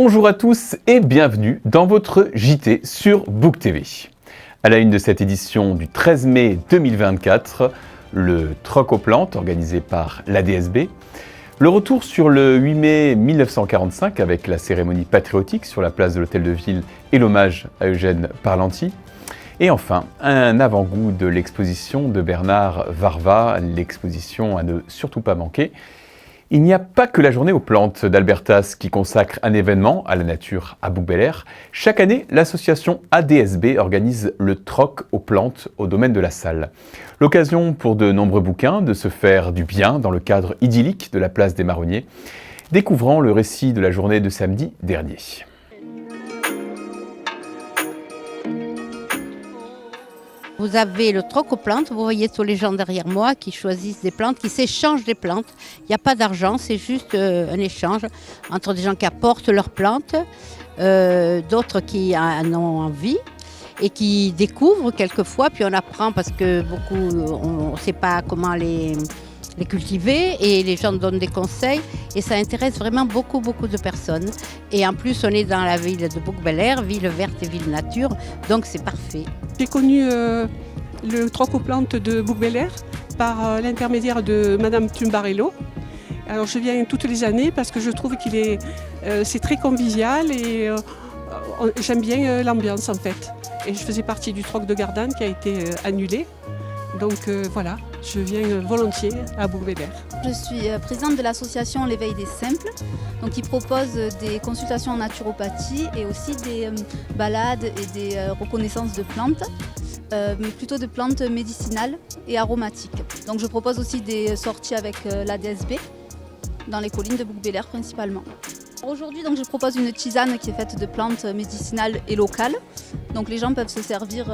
Bonjour à tous et bienvenue dans votre JT sur Book TV. À la une de cette édition du 13 mai 2024, le Troc aux plantes organisé par l'ADSB, le retour sur le 8 mai 1945 avec la cérémonie patriotique sur la place de l'Hôtel de Ville et l'hommage à Eugène Parlanti, et enfin un avant-goût de l'exposition de Bernard Varva, l'exposition à ne surtout pas manquer. Il n'y a pas que la journée aux plantes d'Albertas qui consacre un événement à la nature à Bouc-Bel-Air. Chaque année, l'association ADSB organise le Troc aux plantes au domaine de la Salle. L'occasion pour de nombreux bouquins de se faire du bien dans le cadre idyllique de la place des Marronniers, découvrant le récit de la journée de samedi dernier. Vous avez le troc aux plantes, vous voyez tous les gens derrière moi qui choisissent des plantes, qui s'échangent des plantes. Il n'y a pas d'argent, c'est juste un échange entre des gens qui apportent leurs plantes, d'autres qui en ont envie et qui découvrent quelquefois, puis on apprend parce que beaucoup, on ne sait pas comment les cultiver et les gens donnent des conseils et ça intéresse vraiment beaucoup de personnes. Et en plus, on est dans la ville de Bouc-Bel-Air, ville verte et ville nature, donc c'est parfait. J'ai connu le troc aux plantes de Bouc-Bel-Air par l'intermédiaire de Madame Tumbarello. Alors je viens toutes les années parce que je trouve c'est très convivial et j'aime bien l'ambiance en fait. Et je faisais partie du troc de Gardanne qui a été annulé. Donc voilà, je viens volontiers à Bouc-Bel-Air. Je suis présidente de l'association L'éveil des simples, donc qui propose des consultations en naturopathie et aussi des balades et des reconnaissances de plantes, mais plutôt de plantes médicinales et aromatiques. Donc je propose aussi des sorties avec l'ADSB dans les collines de Bouc-Bel-Air principalement. Aujourd'hui, donc, je propose une tisane qui est faite de plantes médicinales et locales. Donc les gens peuvent se servir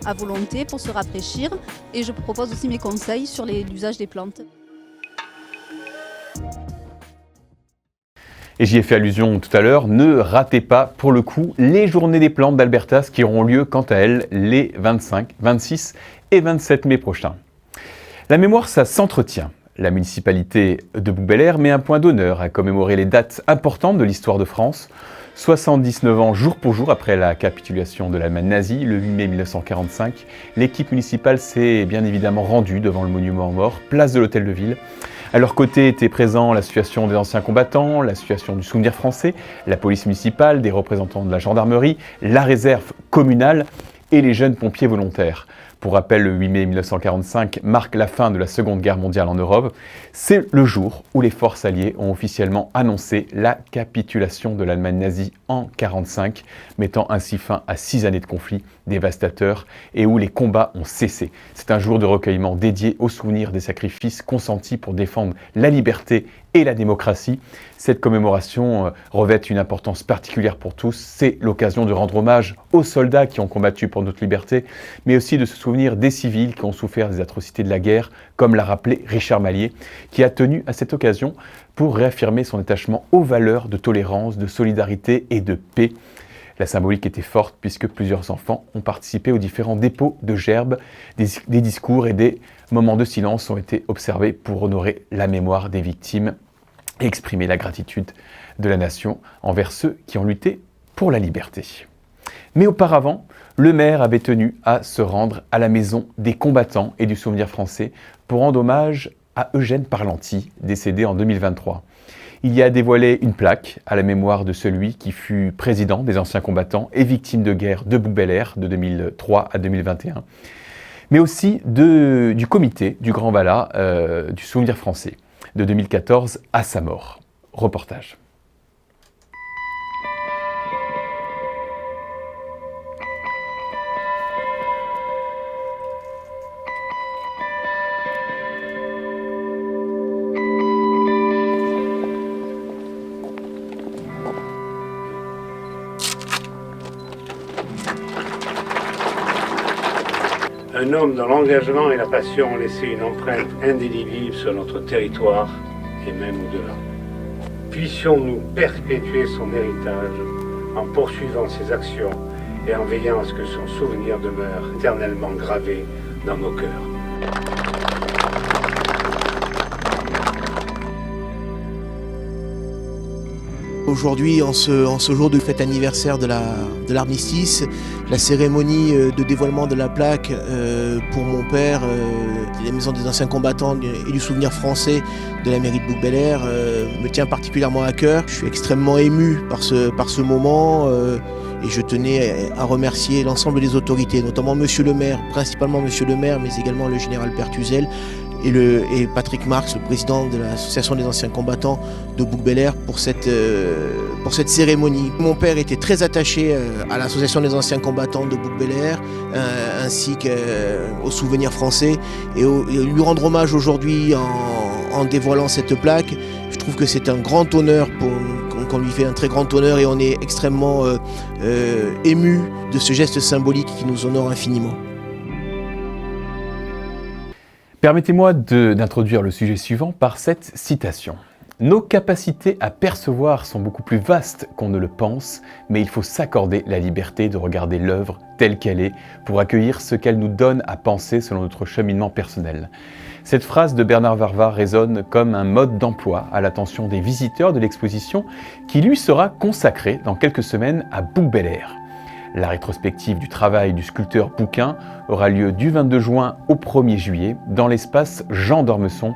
à volonté pour se rafraîchir. Et je propose aussi mes conseils sur l'usage des plantes. Et j'y ai fait allusion tout à l'heure, ne ratez pas pour le coup les journées des plantes d'Albertas qui auront lieu quant à elles les 25, 26 et 27 mai prochains. La mémoire, ça s'entretient. La municipalité de Bouc-Bel-Air met un point d'honneur à commémorer les dates importantes de l'histoire de France. 79 ans jour pour jour après la capitulation de l'Allemagne nazie, le 8 mai 1945, l'équipe municipale s'est bien évidemment rendue devant le monument aux morts, place de l'Hôtel de Ville. À leur côté étaient présents l'association des anciens combattants, l'association du souvenir français, la police municipale, des représentants de la gendarmerie, la réserve communale et les jeunes pompiers volontaires. Pour rappel, le 8 mai 1945 marque la fin de la Seconde Guerre mondiale en Europe. C'est le jour où les forces alliées ont officiellement annoncé la capitulation de l'Allemagne nazie en 1945, mettant ainsi fin à 6 années de conflits dévastateurs et où les combats ont cessé. C'est un jour de recueillement dédié au souvenir des sacrifices consentis pour défendre la liberté et la démocratie. Cette commémoration revêt une importance particulière pour tous. C'est l'occasion de rendre hommage aux soldats qui ont combattu pour notre liberté, mais aussi de se souvenir des civils qui ont souffert des atrocités de la guerre, comme l'a rappelé Richard Mallier, qui a tenu à cette occasion pour réaffirmer son attachement aux valeurs de tolérance, de solidarité et de paix. La symbolique était forte puisque plusieurs enfants ont participé aux différents dépôts de gerbes, des discours et des moments de silence ont été observés pour honorer la mémoire des victimes et exprimer la gratitude de la nation envers ceux qui ont lutté pour la liberté. Mais auparavant, le maire avait tenu à se rendre à la maison des combattants et du souvenir français pour rendre hommage à Eugène Parlanti, décédé en 2023. Il y a dévoilé une plaque à la mémoire de celui qui fut président des anciens combattants et victime de guerre de Bouc-Bel-Air de 2003 à 2021, mais aussi du comité du Grand Valat du souvenir français de 2014 à sa mort. Reportage. Un homme dont l'engagement et la passion ont laissé une empreinte indélébile sur notre territoire et même au-delà. Puissions-nous perpétuer son héritage en poursuivant ses actions et en veillant à ce que son souvenir demeure éternellement gravé dans nos cœurs. Aujourd'hui, en ce jour de fête anniversaire de l'armistice, la cérémonie de dévoilement de la plaque pour mon père, de la Maison des anciens combattants et du souvenir français de la mairie de Bouc-Bel-Air me tient particulièrement à cœur. Je suis extrêmement ému par ce moment et je tenais à remercier l'ensemble des autorités, notamment Monsieur le maire, principalement Monsieur le maire, mais également le général Pertuzel, et Patrick Marx, le président de l'association des anciens combattants de Bouc-Bel-Air, pour cette cérémonie. Mon père était très attaché à l'association des anciens combattants de Bouc-Bel-Air, ainsi qu'aux souvenirs français, et lui rendre hommage aujourd'hui en dévoilant cette plaque. Je trouve que c'est un grand honneur, qu'on lui fait un très grand honneur, et on est extrêmement ému de ce geste symbolique qui nous honore infiniment. Permettez-moi d'introduire le sujet suivant par cette citation. « Nos capacités à percevoir sont beaucoup plus vastes qu'on ne le pense, mais il faut s'accorder la liberté de regarder l'œuvre telle qu'elle est pour accueillir ce qu'elle nous donne à penser selon notre cheminement personnel. » Cette phrase de Bernard Varva résonne comme un mode d'emploi à l'attention des visiteurs de l'exposition qui lui sera consacrée dans quelques semaines à Bouc-Bel-Air. La rétrospective du travail du sculpteur Bouquin aura lieu du 22 juin au 1er juillet dans l'espace Jean d'Ormesson.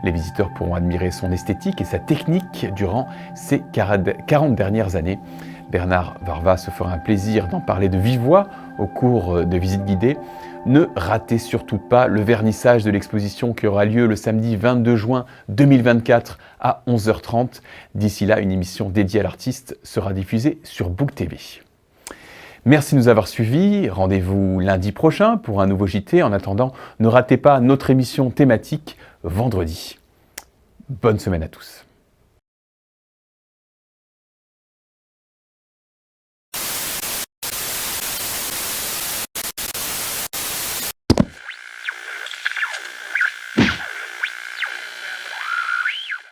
Les visiteurs pourront admirer son esthétique et sa technique durant ces 40 dernières années. Bernard Varva se fera un plaisir d'en parler de vive voix au cours de visites guidées. Ne ratez surtout pas le vernissage de l'exposition qui aura lieu le samedi 22 juin 2024 à 11h30. D'ici là, une émission dédiée à l'artiste sera diffusée sur Book TV. Merci de nous avoir suivis. Rendez-vous lundi prochain pour un nouveau JT. En attendant, ne ratez pas notre émission thématique vendredi. Bonne semaine à tous.